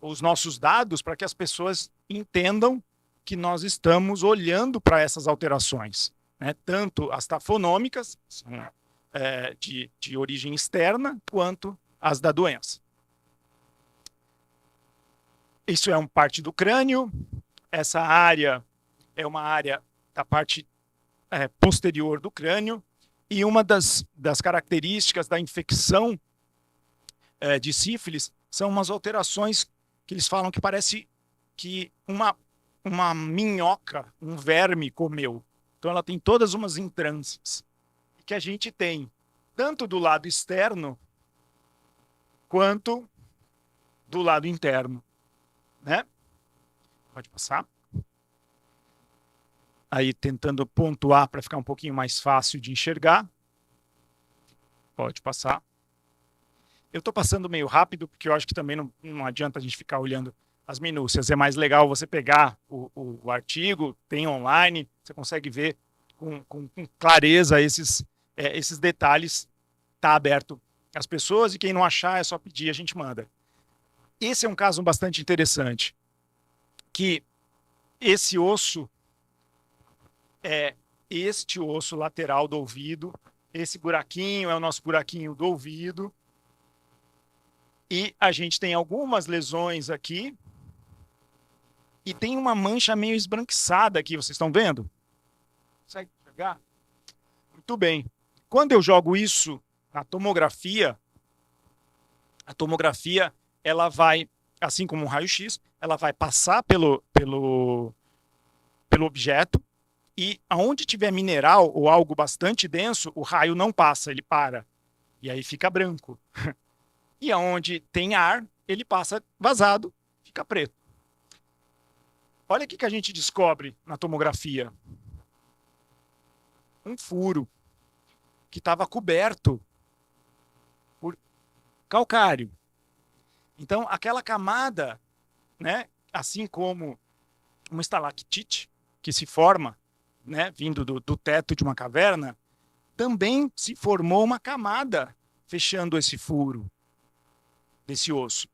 S1: os nossos dados para que as pessoas entendam que nós estamos olhando para essas alterações, né? Tanto as tafonômicas, de origem externa, quanto as da doença. Isso é parte do crânio. Essa área é uma área da parte posterior do crânio, e uma das características da infecção de sífilis são umas alterações que eles falam que parece que uma minhoca, um verme comeu. Então ela tem todas umas entrâncias, que a gente tem tanto do lado externo quanto do lado interno, né? Pode passar. Aí tentando pontuar para ficar um pouquinho mais fácil de enxergar. Pode passar. Eu estou passando meio rápido, porque eu acho que também não adianta a gente ficar olhando as minúcias. É mais legal você pegar o artigo, tem online, você consegue ver com clareza esses detalhes. Está aberto às pessoas, e quem não achar é só pedir, a gente manda. Esse é um caso bastante interessante, que esse osso é este osso lateral do ouvido, esse buraquinho é o nosso buraquinho do ouvido, e a gente tem algumas lesões aqui, e tem uma mancha meio esbranquiçada aqui, vocês estão vendo? Consegue enxergar? Muito bem. Quando eu jogo isso na tomografia, a tomografia, ela vai, assim como um raio-x, ela vai passar pelo objeto, e aonde tiver mineral ou algo bastante denso, o raio não passa, ele para. E aí fica branco. E aonde tem ar, ele passa vazado, fica preto. Olha o que a gente descobre na tomografia. Um furo que estava coberto por calcário. Então, aquela camada, né, assim como uma estalactite que se forma, né, vindo do teto de uma caverna, também se formou uma camada fechando esse furo desse osso.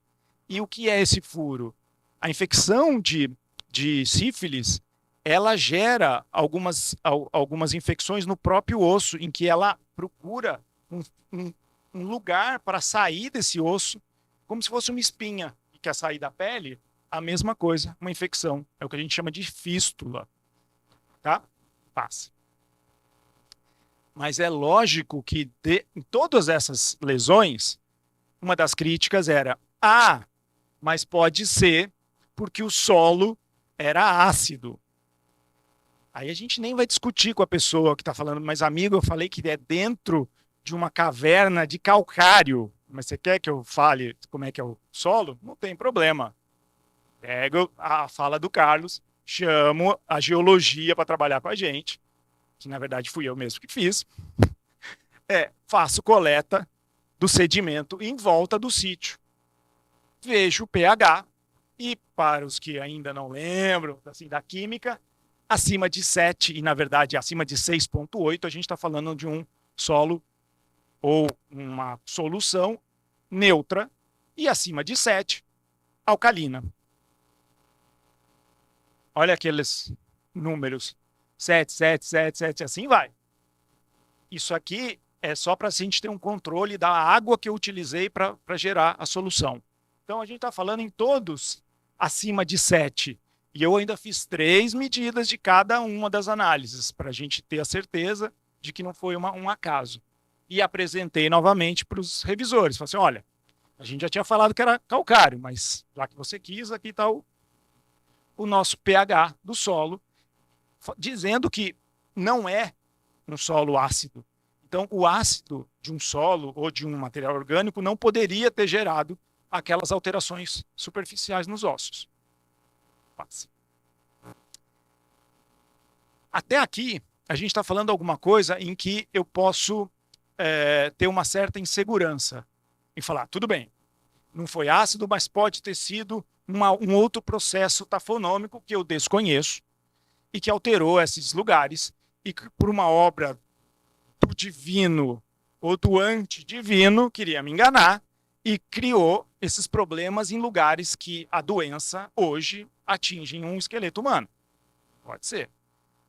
S1: E o que é esse furo? A infecção de sífilis, ela gera algumas infecções no próprio osso, em que ela procura um lugar para sair desse osso, como se fosse uma espinha que quer sair da pele. A mesma coisa, uma infecção. É o que a gente chama de fístula. Tá? Passa. Mas é lógico que em todas essas lesões, uma das críticas era: mas pode ser porque o solo era ácido. Aí a gente nem vai discutir com a pessoa que está falando, mas amigo, eu falei que é dentro de uma caverna de calcário. Mas você quer que eu fale como é que é o solo? Não tem problema. Pego a fala do Carlos, chamo a geologia para trabalhar com a gente, que na verdade fui eu mesmo que fiz. Faço coleta do sedimento em volta do sítio. Vejo o pH, e para os que ainda não lembram assim, da química, acima de 7, e na verdade acima de 6,8, a gente está falando de um solo ou uma solução neutra, e acima de 7, alcalina. Olha aqueles números, 7, 7, 7, 7, assim vai. Isso aqui é só para a gente ter um controle da água que eu utilizei para gerar a solução. Então, a gente está falando em todos acima de 7. E eu ainda fiz 3 medidas de cada uma das análises, para a gente ter a certeza de que não foi um acaso. E apresentei novamente para os revisores. Falei assim, olha, A gente já tinha falado que era calcário, mas já que você quis, aqui está o nosso pH do solo, dizendo que não é um solo ácido. Então, o ácido de um solo ou de um material orgânico não poderia ter gerado aquelas alterações superficiais nos ossos. Até aqui, a gente está falando alguma coisa em que eu posso ter uma certa insegurança em falar, tudo bem, não foi ácido, mas pode ter sido um outro processo tafonômico que eu desconheço e que alterou esses lugares e que, por uma obra do divino ou do antidivino, queria me enganar e criou esses problemas em lugares que a doença hoje atinge um esqueleto humano. Pode ser.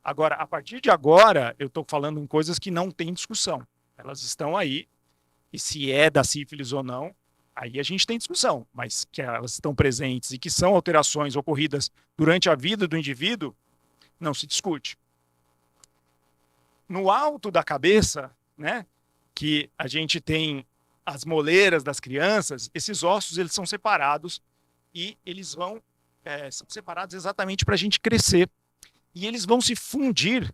S1: Agora, a partir de agora, eu estou falando em coisas que não tem discussão. Elas estão aí, e se é da sífilis ou não, aí a gente tem discussão, mas que elas estão presentes e que são alterações ocorridas durante a vida do indivíduo, não se discute. No alto da cabeça, né, que a gente tem as moleiras das crianças, esses ossos eles são separados e eles são separados exatamente para a gente crescer. E eles vão se fundir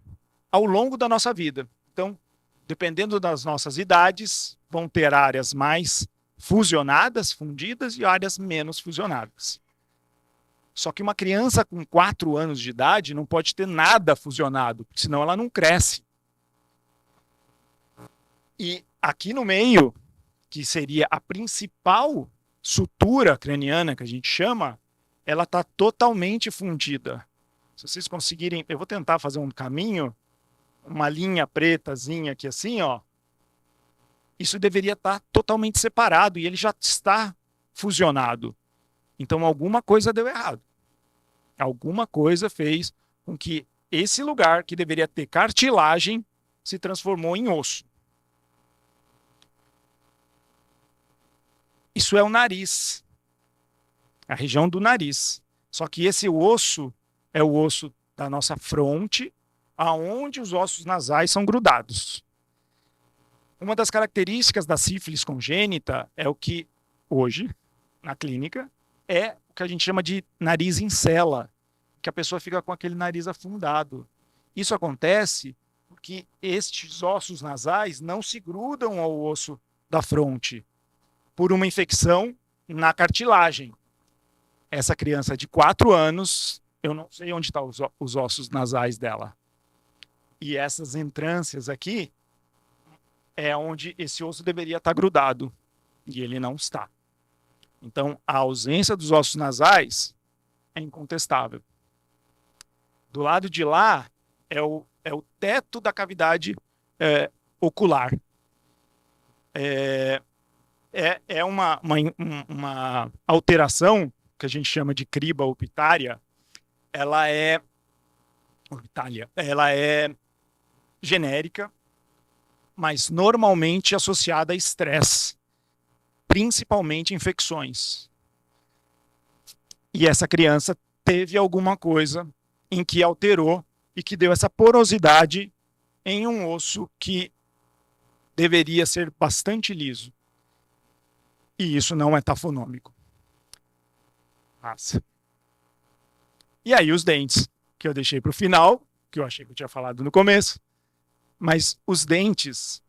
S1: ao longo da nossa vida. Então, dependendo das nossas idades, vão ter áreas mais fusionadas, fundidas, e áreas menos fusionadas. Só que uma criança com 4 anos de idade não pode ter nada fusionado, senão ela não cresce. E aqui no meio, que seria a principal sutura craniana que a gente chama, ela está totalmente fundida. Se vocês conseguirem, eu vou tentar fazer um caminho, uma linha pretazinha aqui assim, ó. Isso deveria estar totalmente separado e ele já está fusionado. Então alguma coisa deu errado. Alguma coisa fez com que esse lugar que deveria ter cartilagem se transformou em osso. Isso é o nariz, a região do nariz. Só que esse osso é o osso da nossa fronte, aonde os ossos nasais são grudados. Uma das características da sífilis congênita é o que, hoje, na clínica, é o que a gente chama de nariz em cela, que a pessoa fica com aquele nariz afundado. Isso acontece porque estes ossos nasais não se grudam ao osso da fronte por uma infecção na cartilagem. Essa criança de 4 anos, eu não sei onde estão os ossos nasais dela. E essas entrâncias aqui é onde esse osso deveria estar grudado. E ele não está. Então, a ausência dos ossos nasais é incontestável. Do lado de lá é o teto da cavidade ocular. É uma alteração que a gente chama de criba orbitária. Ela é genérica, mas normalmente associada a estresse, principalmente infecções. E essa criança teve alguma coisa em que alterou e que deu essa porosidade em um osso que deveria ser bastante liso. E isso não é tafonômico. Nossa. E aí os dentes, que eu deixei para o final, que eu achei que eu tinha falado no começo, mas os dentes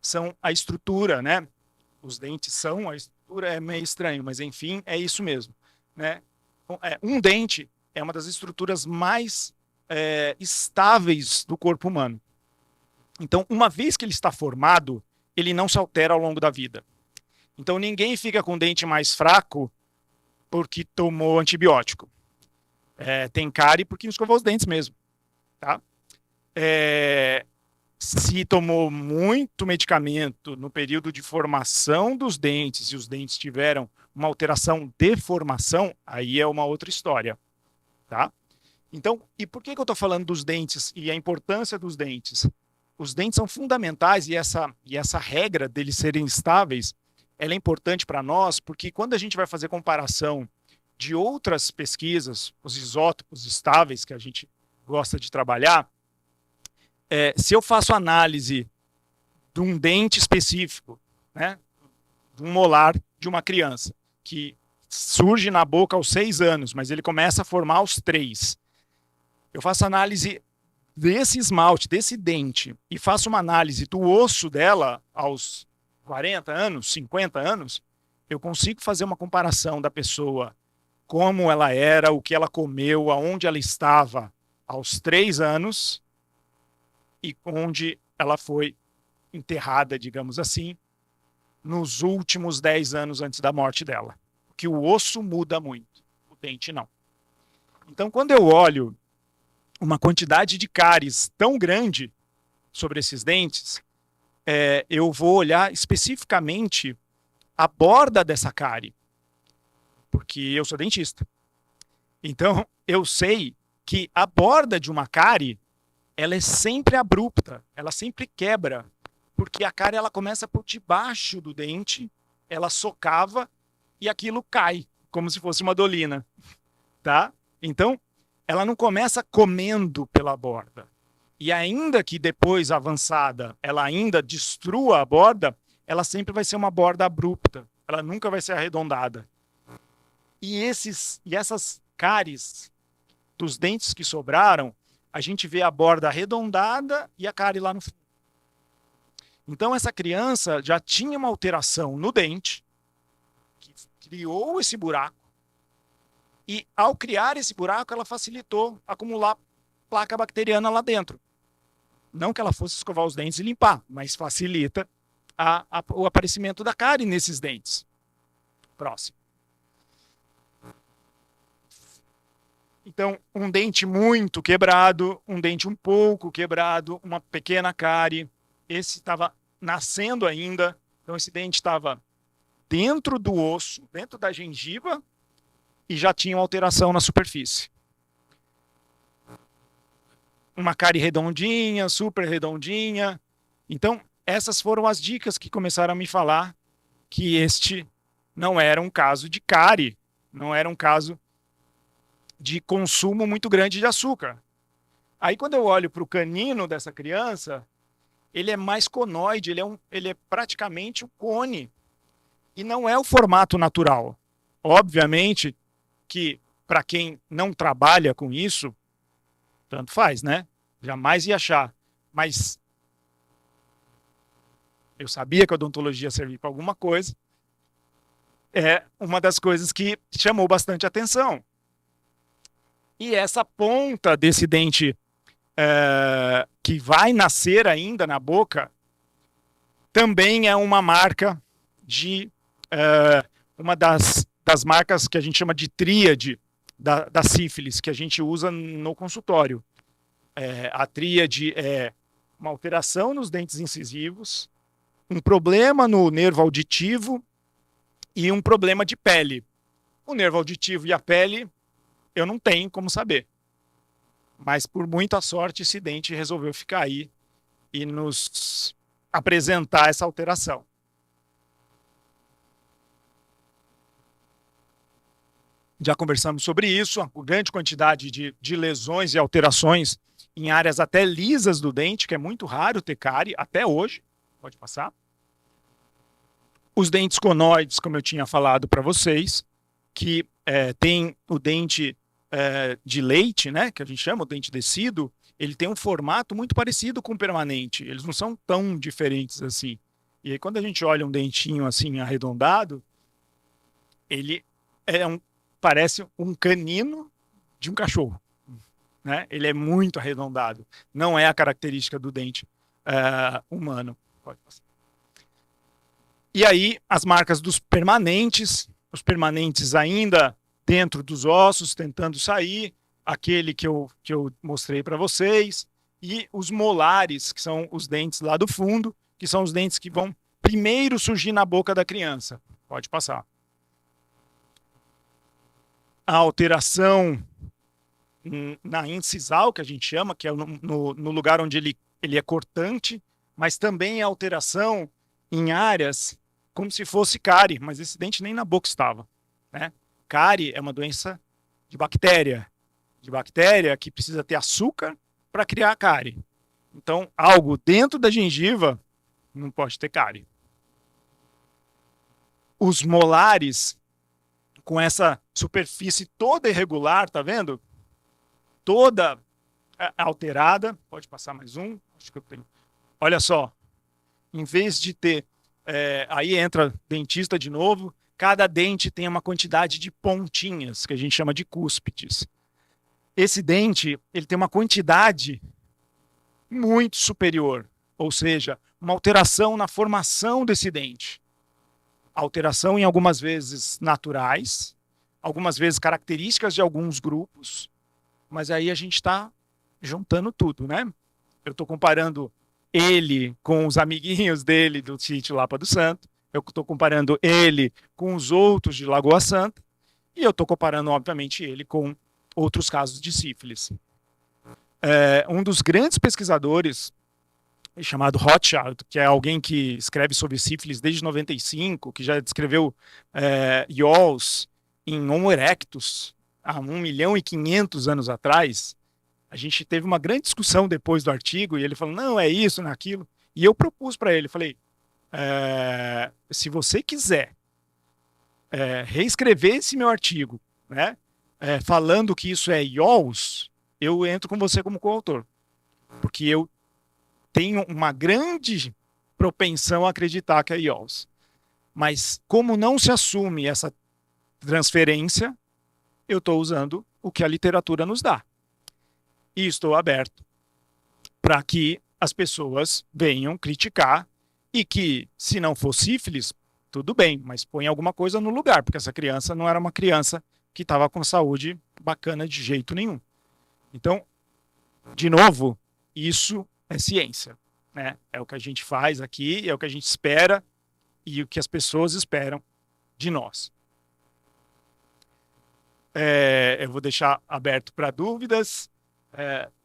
S1: são a estrutura, né? Os dentes são a estrutura, é meio estranho, mas enfim, é isso mesmo, né? Um dente é uma das estruturas mais estáveis do corpo humano. Então, uma vez que ele está formado, ele não se altera ao longo da vida. Então, ninguém fica com o dente mais fraco porque tomou antibiótico. Tem cárie porque escovou os dentes mesmo. Tá? Se tomou muito medicamento no período de formação dos dentes e os dentes tiveram uma alteração de formação, aí é uma outra história. Tá? Então, e por que eu estou falando dos dentes e a importância dos dentes? Os dentes são fundamentais e essa regra deles serem estáveis, ela é importante para nós porque quando a gente vai fazer comparação de outras pesquisas, os isótopos estáveis que a gente gosta de trabalhar, se eu faço análise de um dente específico, né, de um molar de uma criança que surge na boca aos 6 anos, mas ele começa a formar aos 3. Eu faço análise desse esmalte, desse dente, e faço uma análise do osso dela aos 40 anos, 50 anos, eu consigo fazer uma comparação da pessoa, como ela era, o que ela comeu, aonde ela estava aos 3 anos e onde ela foi enterrada, digamos assim, nos últimos 10 anos antes da morte dela. Porque o osso muda muito, o dente não. Então, quando eu olho uma quantidade de cáries tão grande sobre esses dentes, eu vou olhar especificamente a borda dessa cárie, porque eu sou dentista. Então, eu sei que a borda de uma cárie, ela é sempre abrupta, ela sempre quebra, porque a cárie ela começa por debaixo do dente, ela socava e aquilo cai, como se fosse uma dolina, tá? Então, ela não começa comendo pela borda. E ainda que depois, avançada, ela ainda destrua a borda, ela sempre vai ser uma borda abrupta, ela nunca vai ser arredondada. E essas cáries dos dentes que sobraram, a gente vê a borda arredondada e a cárie lá no fundo. Então, essa criança já tinha uma alteração no dente, que criou esse buraco, e ao criar esse buraco, ela facilitou acumular placa bacteriana lá dentro. Não que ela fosse escovar os dentes e limpar, mas facilita o aparecimento da cárie nesses dentes. Próximo. Então, um dente muito quebrado, um dente um pouco quebrado, uma pequena cárie. Esse estava nascendo ainda, então esse dente estava dentro do osso, dentro da gengiva, e já tinha uma alteração na superfície. Uma cárie redondinha, super redondinha. Então, essas foram as dicas que começaram a me falar que este não era um caso de cárie, não era um caso de consumo muito grande de açúcar. Aí, quando eu olho para o canino dessa criança, ele é mais conoide, ele é praticamente um cone. E não é o formato natural. Obviamente que, para quem não trabalha com isso, tanto faz, né? Jamais ia achar. Mas eu sabia que a odontologia servia para alguma coisa. É uma das coisas que chamou bastante atenção. E essa ponta desse dente que vai nascer ainda na boca também é uma marca de uma das marcas que a gente chama de tríade da sífilis, que a gente usa no consultório. A tríade é uma alteração nos dentes incisivos, um problema no nervo auditivo e um problema de pele. O nervo auditivo e a pele eu não tenho como saber. Mas, por muita sorte, esse dente resolveu ficar aí e nos apresentar essa alteração. Já conversamos sobre isso, a grande quantidade de lesões e alterações em áreas até lisas do dente, que é muito raro ter cárie, até hoje. Pode passar. Os dentes conoides, como eu tinha falado para vocês, que tem o dente de leite, né, que a gente chama o dente descido, ele tem um formato muito parecido com o permanente. Eles não são tão diferentes assim. E aí, quando a gente olha um dentinho assim arredondado, ele parece um canino de um cachorro, né? Ele é muito arredondado. Não é a característica do dente humano. Pode passar. E aí, as marcas dos permanentes, os permanentes ainda dentro dos ossos, tentando sair, aquele que eu mostrei para vocês, e os molares, que são os dentes lá do fundo, que são os dentes que vão primeiro surgir na boca da criança. Pode passar. A alteração na incisal, que a gente chama, que é no lugar onde ele é cortante, mas também a alteração em áreas como se fosse cárie, mas esse dente nem na boca estava, né? Cárie é uma doença de bactéria que precisa ter açúcar para criar a cárie. Então, algo dentro da gengiva não pode ter cárie. os molares com essa superfície toda irregular, tá vendo? Toda alterada. Pode passar mais um? Acho que eu tenho. Olha só, em vez de ter, aí entra dentista de novo, cada dente tem uma quantidade de pontinhas, que a gente chama de cúspides. Esse dente, ele tem uma quantidade muito superior, ou seja, uma alteração na formação desse dente. Alteração em algumas vezes naturais, algumas vezes características de alguns grupos, mas aí a gente está juntando tudo, né? Eu estou comparando ele com os amiguinhos dele do sítio Lapa do Santo, eu estou comparando ele com os outros de Lagoa Santa, e eu estou comparando, obviamente, ele com outros casos de sífilis. Um dos grandes pesquisadores, chamado Rothschild, que é alguém que escreve sobre sífilis desde 95, que já descreveu Yolls em Homo erectus há 1.500.000 anos atrás. A gente teve uma grande discussão depois do artigo, e ele falou, não, é isso, não é aquilo. E eu propus para ele, falei, se você quiser reescrever esse meu artigo, né, falando que isso é Yolls, eu entro com você como coautor. Porque eu tenho uma grande propensão a acreditar que é Yolls. Mas como não se assume essa transferência, eu estou usando o que a literatura nos dá. E estou aberto para que as pessoas venham criticar e que, se não for sífilis, tudo bem, mas põe alguma coisa no lugar, porque essa criança não era uma criança que estava com saúde bacana de jeito nenhum. Então, de novo, isso é ciência, né? É o que a gente faz aqui, é o que a gente espera e o que as pessoas esperam de nós. Eu vou deixar aberto para dúvidas.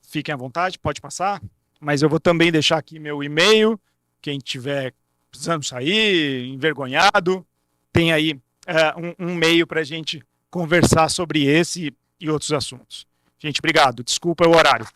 S1: Fiquem à vontade, pode passar. Mas eu vou também deixar aqui meu e-mail. Quem tiver precisando sair, envergonhado, tem aí um e-mail para a gente conversar sobre esse e outros assuntos. Gente, obrigado. Desculpa o horário.